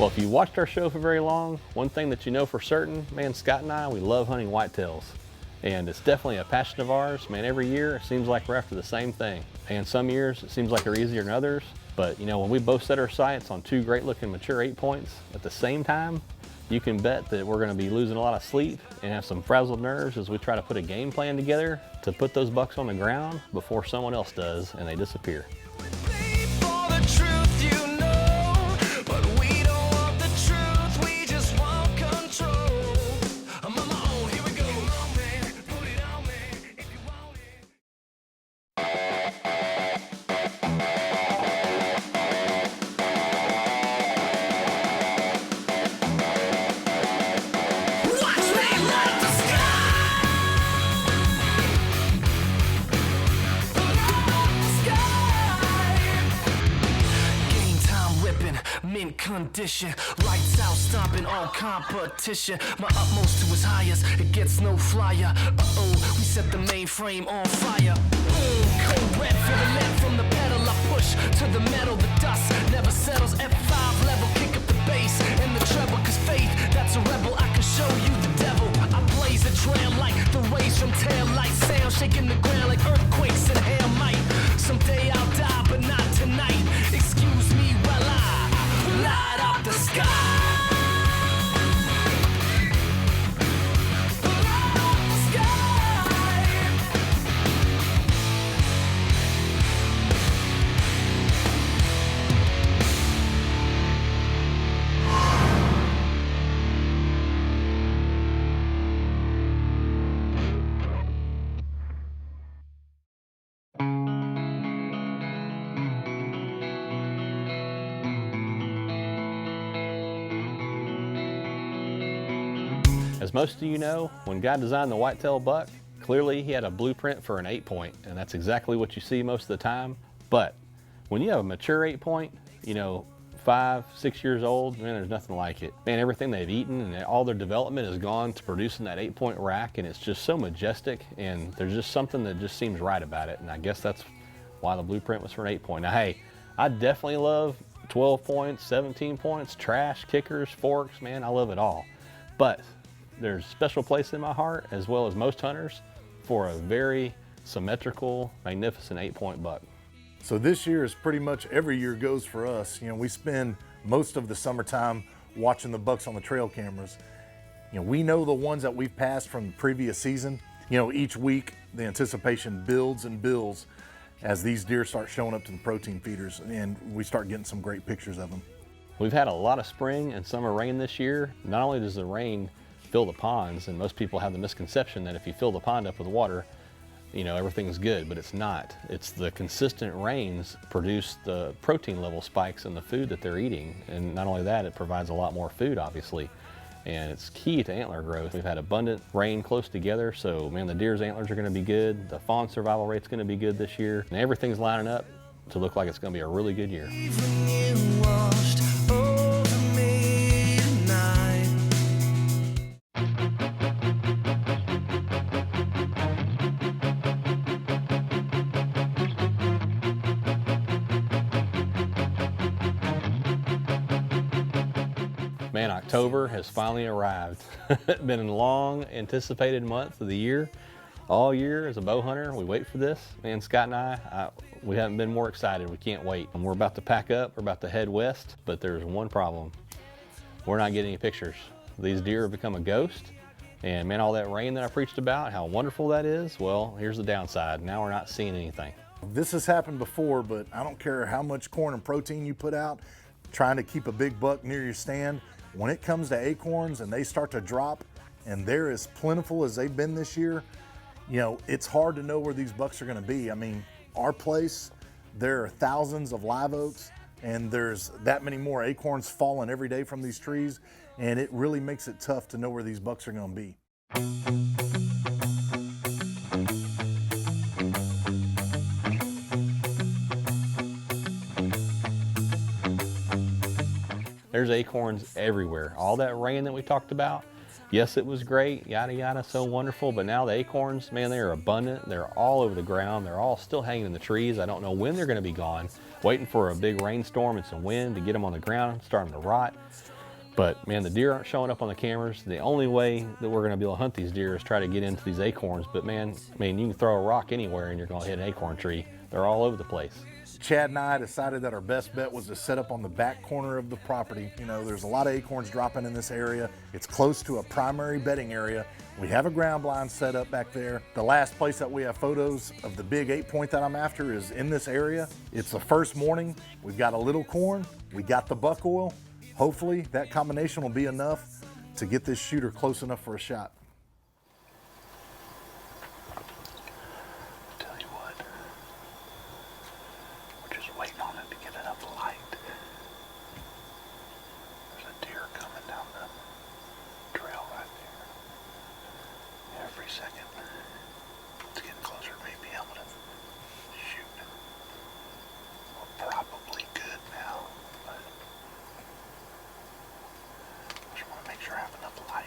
Well, if you watched our show for very long, one thing that you know for certain, man, Scott and I, we love hunting whitetails. And it's definitely a passion of ours. Man, every year it seems like we're after the same thing. And some years it seems like they're easier than others. But you know, when we both set our sights on two great looking mature 8 points at the same time, you can bet that we're gonna be losing a lot of sleep and have some frazzled nerves as we try to put a game plan together to put those bucks on the ground before someone else does and they disappear. Condition, lights out, stomping all competition. My utmost to his highest, it gets no flyer. We set the mainframe on fire. Cold red for the lead from the pedal. I push to the metal, the dust never settles. F5 level, kick up the bass and the treble. Cause faith, that's a rebel. I can show you the devil. I blaze a trail like the rays from tail light sound, shaking the ground like earthquakes and hail might. Someday I'll die, but not tonight. Excuse me while I light up the sky. As most of you know, when God designed the whitetail buck, clearly he had a blueprint for an 8 point, and that's exactly what you see most of the time. But when you have a mature 8 point, you know, 5, 6 years old, man, there's nothing like it. Man, everything they've eaten and all their development has gone to producing that 8 point rack, and it's just so majestic, and there's just something that just seems right about it. And I guess that's why the blueprint was for an 8 point. Now, hey, I definitely love 12 points, 17 points, trash, kickers, forks, man, I love it all. But there's a special place in my heart, as well as most hunters, for a very symmetrical, magnificent 8 point buck. So this year is pretty much every year goes for us. You know, we spend most of the summertime watching the bucks on the trail cameras. You know, we know the ones that we've passed from the previous season. You know, each week the anticipation builds and builds as these deer start showing up to the protein feeders, and we start getting some great pictures of them. We've had a lot of spring and summer rain this year. Not only does the rain fill the ponds, and most people have the misconception that if you fill the pond up with water, you know, everything's good, but it's not. It's the consistent rains produce the protein level spikes in the food that they're eating. And not only that, it provides a lot more food, obviously. And it's key to antler growth. We've had abundant rain close together, so man, the deer's antlers are gonna be good. The fawn survival rate's gonna be good this year. And everything's lining up to look like it's gonna be a really good year. Man, October has finally arrived. It's been a long anticipated month of the year. All year as a bow hunter, we wait for this. Man, Scott and I, we haven't been more excited. We can't wait. And we're about to pack up, we're about to head west, but there's one problem. We're not getting any pictures. These deer have become a ghost. And man, all that rain that I preached about, how wonderful that is, well, here's the downside. Now we're not seeing anything. This has happened before, but I don't care how much corn and protein you put out, trying to keep a big buck near your stand. When it comes to acorns and they start to drop and they're as plentiful as they've been this year, you know, it's hard to know where these bucks are gonna be. I mean, our place, there are thousands of live oaks and there's that many more acorns falling every day from these trees, and it really makes it tough to know where these bucks are gonna be. There's acorns everywhere. All that rain that we talked about, yes, it was great, yada, yada, so wonderful, but now the acorns, man, they are abundant. They're all over the ground. They're all still hanging in the trees. I don't know when they're gonna be gone. Waiting for a big rainstorm and some wind to get them on the ground, starting to rot. But man, the deer aren't showing up on the cameras. The only way that we're gonna be able to hunt these deer is try to get into these acorns. But man, I mean, you can throw a rock anywhere and you're gonna hit an acorn tree. They're all over the place. Chad and I decided that our best bet was to set up on the back corner of the property. You know, there's a lot of acorns dropping in this area. It's close to a primary bedding area. We have a ground blind set up back there. The last place that we have photos of the big 8-point that I'm after is in this area. It's the first morning. We've got a little corn. We got the buck oil. Hopefully that combination will be enough to get this shooter close enough for a shot. Tell you what, we're just waiting on it to get enough light. There's a deer coming down the trail right there. Every second, it's getting closer to me being able to shoot. We're probably good now, but I just want to make sure I have enough light.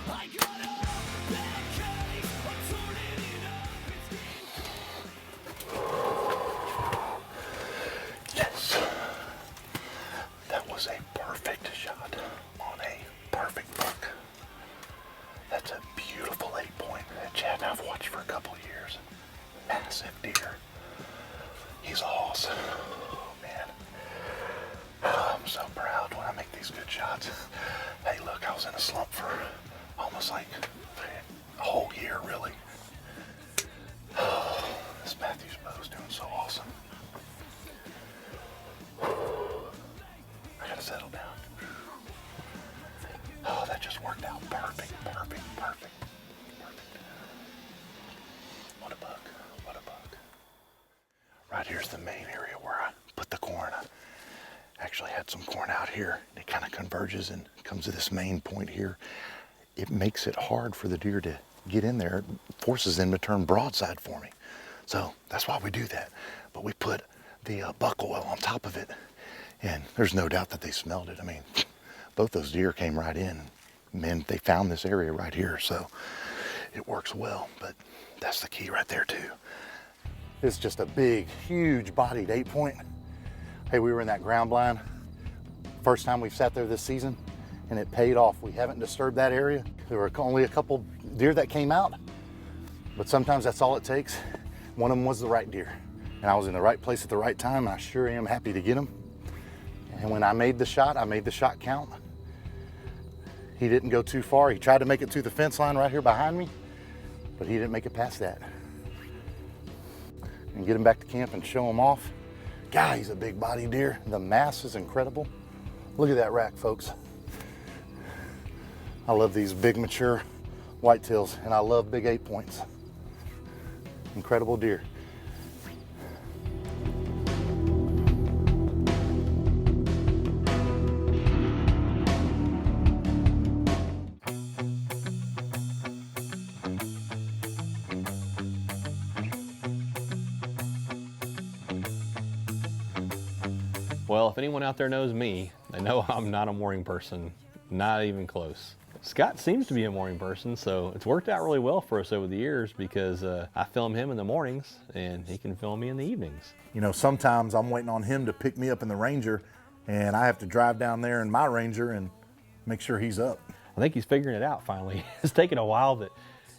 I got a bad case, I'm turning it up, it's Yes, that was a perfect shot on a perfect buck. That's a beautiful 8-point that Chad and I've watched for a couple years. Massive deer. He's awesome. Oh, man. Oh, I'm so proud when I make these good shots. Hey, look, I was in a slump for almost like a whole year, really. Oh, this Matthews bow is doing so awesome. I gotta settle down. Oh, that just worked out perfect, perfect, perfect, perfect. What a buck, what a buck. Right here's the main area where I put the corn. I actually had some corn out here. It kind of converges and comes to this main point here. It makes it hard for the deer to get in there. It forces them to turn broadside for me. So that's why we do that. But we put the buck oil on top of it, and there's no doubt that they smelled it. I mean, both those deer came right in, and they found this area right here, so it works well. But that's the key right there too. It's just a big, huge bodied 8-point. Hey, we were in that ground blind. First time we've sat there this season, and it paid off. We haven't disturbed that area. There were only a couple deer that came out, but sometimes that's all it takes. One of them was the right deer, and I was in the right place at the right time. I sure am happy to get him. And when I made the shot count. He didn't go too far. He tried to make it to the fence line right here behind me, but he didn't make it past that. And get him back to camp and show him off. God, he's a big body deer. The mass is incredible. Look at that rack, folks. I love these big mature whitetails, and I love big 8-points. Incredible deer. Well, if anyone out there knows me, they know I'm not a morning person, not even close. Scott seems to be a morning person, so it's worked out really well for us over the years because I film him in the mornings and he can film me in the evenings. You know, sometimes I'm waiting on him to pick me up in the Ranger, and I have to drive down there in my Ranger and make sure he's up. I think he's figuring it out finally. It's taken a while, but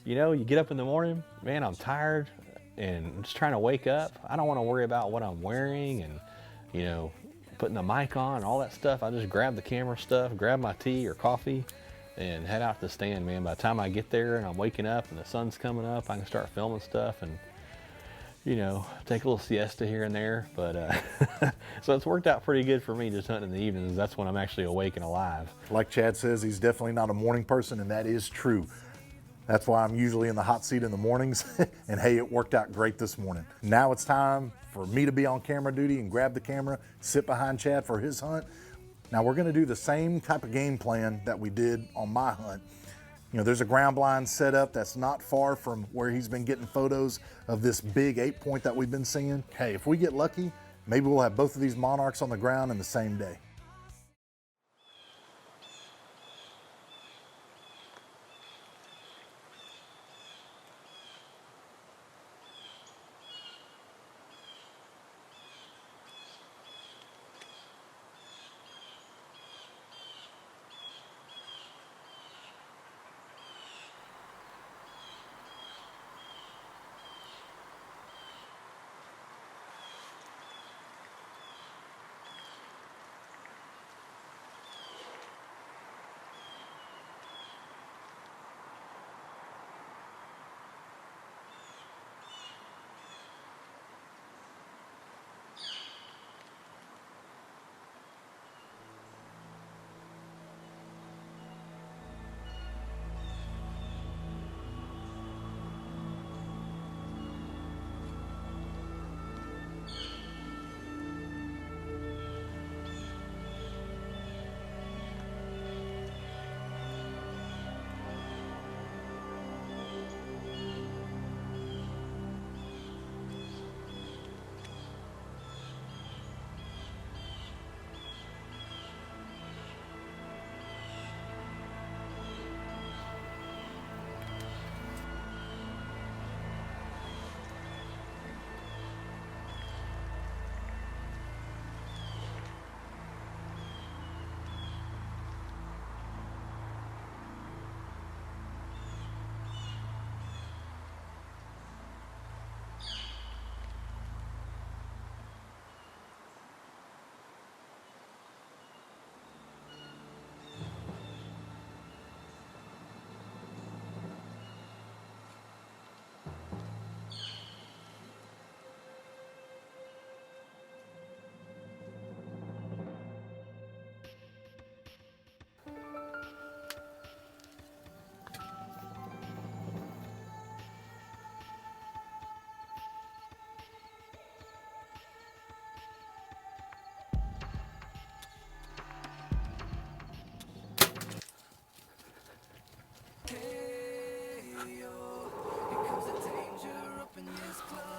you know, you get up in the morning, man, I'm tired and I'm just trying to wake up. I don't want to worry about what I'm wearing and, you know, putting the mic on, all that stuff. I just grab the camera stuff, grab my tea or coffee, and head out to the stand, man. By the time I get there and I'm waking up and the sun's coming up, I can start filming stuff and, you know, take a little siesta here and there. But so it's worked out pretty good for me just hunting in the evenings. That's when I'm actually awake and alive. Like Chad says, he's definitely not a morning person, and that is true. That's why I'm usually in the hot seat in the mornings. And hey, it worked out great this morning. Now it's time for me to be on camera duty and grab the camera, sit behind Chad for his hunt. Now we're gonna do the same type of game plan that we did on my hunt. You know, there's a ground blind set up that's not far from where he's been getting photos of this big 8-point that we've been seeing. Hey, if we get lucky, maybe we'll have both of these monarchs on the ground in the same day.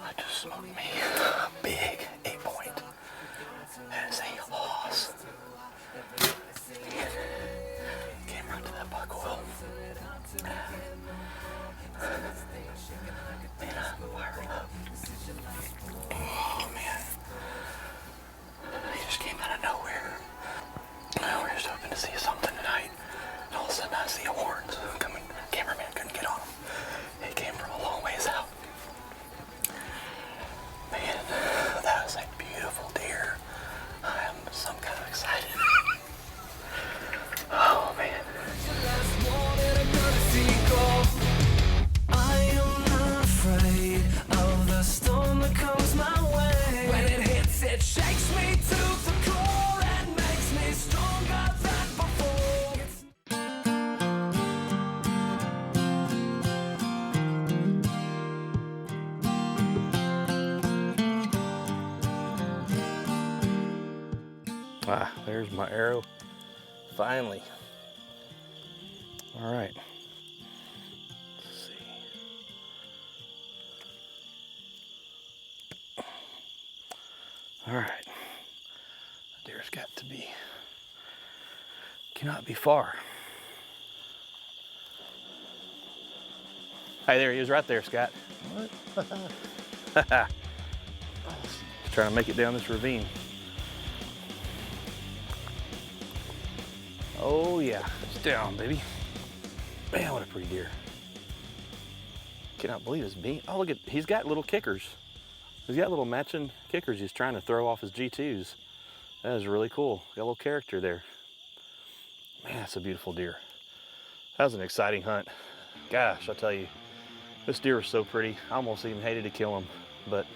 I just smoked me a big 8-point. That is a loss. Came right to that buck oil. Man, I'm fired up. Oh man. He just came out of nowhere. We're just hoping to see something tonight. And all of a sudden I see horns coming. Cameraman couldn't get on him. He came from a long ways out. Man, that was a beautiful deer. I am some kind of excited. Oh man. I am not afraid of the storm that comes my way. When it hits, it shakes me to the core and makes me stronger than before. Ah, there's my arrow. Finally. All right. Let's see. All right. The deer's got to be, cannot be far. Hey, there he is right there, Scott. What? He's trying to make it down this ravine. Oh yeah, it's down, baby. Man, what a pretty deer. Cannot believe his beam. Oh, look at, he's got little kickers. He's got little matching kickers he's trying to throw off his G2s. That is really cool. Got a little character there. Man, that's a beautiful deer. That was an exciting hunt. Gosh, I tell you, this deer was so pretty. I almost even hated to kill him, but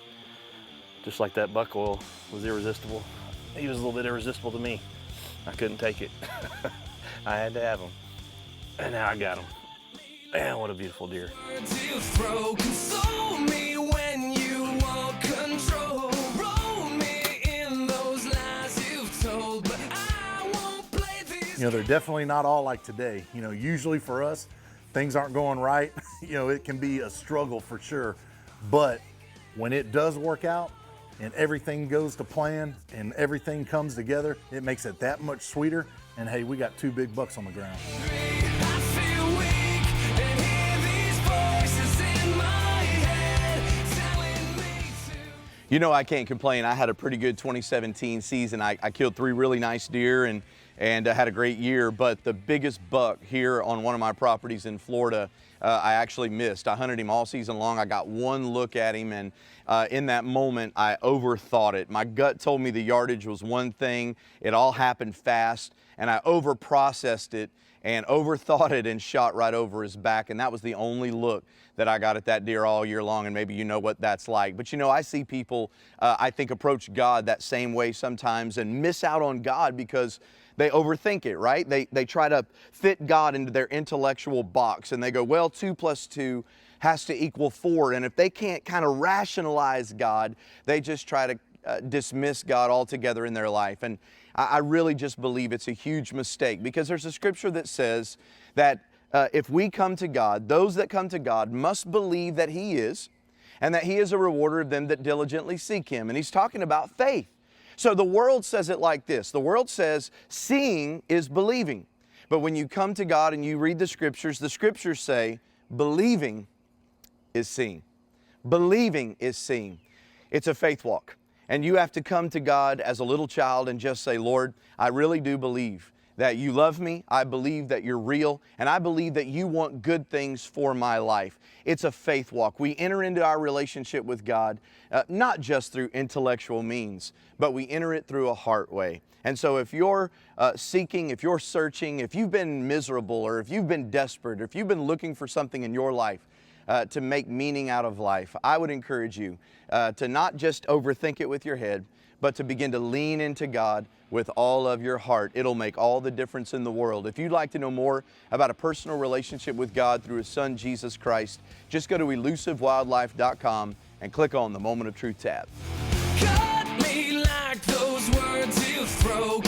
just like that buck oil was irresistible, he was a little bit irresistible to me. I couldn't take it. I had to have him. And now I got him. Man, what a beautiful deer. You know, they're definitely not all like today. You know, usually for us, things aren't going right. You know, it can be a struggle for sure. But when it does work out and everything goes to plan and everything comes together, it makes it that much sweeter. And hey, we got 2 big bucks on the ground. You know, I can't complain. I had a pretty good 2017 season. I killed 3 really nice deer and had a great year, but the biggest buck here on one of my properties in Florida, I actually missed. I hunted him all season long. I got 1 look at him, and in that moment, I overthought it. My gut told me the yardage was one thing. It all happened fast, and I overprocessed it and overthought it and shot right over his back, and that was the only look that I got at that deer all year long, and maybe you know what that's like. But you know, I see people, I think, approach God that same way sometimes and miss out on God because they overthink it, right? They try to fit God into their intellectual box, and they go, well, 2 + 2 has to equal 4, and if they can't kind of rationalize God, they just try to dismiss God altogether in their life. And I really just believe it's a huge mistake, because there's a scripture that says that if we come to God, those that come to God must believe that He is, and that He is a rewarder of them that diligently seek Him. And He's talking about faith. So the world says it like this. The world says seeing is believing. But when you come to God and you read the scriptures say believing is seeing. Believing is seeing. It's a faith walk. And you have to come to God as a little child and just say, Lord, I really do believe that you love me. I believe that you're real. And I believe that you want good things for my life. It's a faith walk. We enter into our relationship with God, not just through intellectual means, but we enter it through a heart way. And so if you're seeking, if you're searching, if you've been miserable, or if you've been desperate, or if you've been looking for something in your life to make meaning out of life, I would encourage you to not just overthink it with your head, but to begin to lean into God with all of your heart. It'll make all the difference in the world. If you'd like to know more about a personal relationship with God through His Son, Jesus Christ, just go to elusivewildlife.com and click on the Moment of Truth tab. Cut me like those words you throw.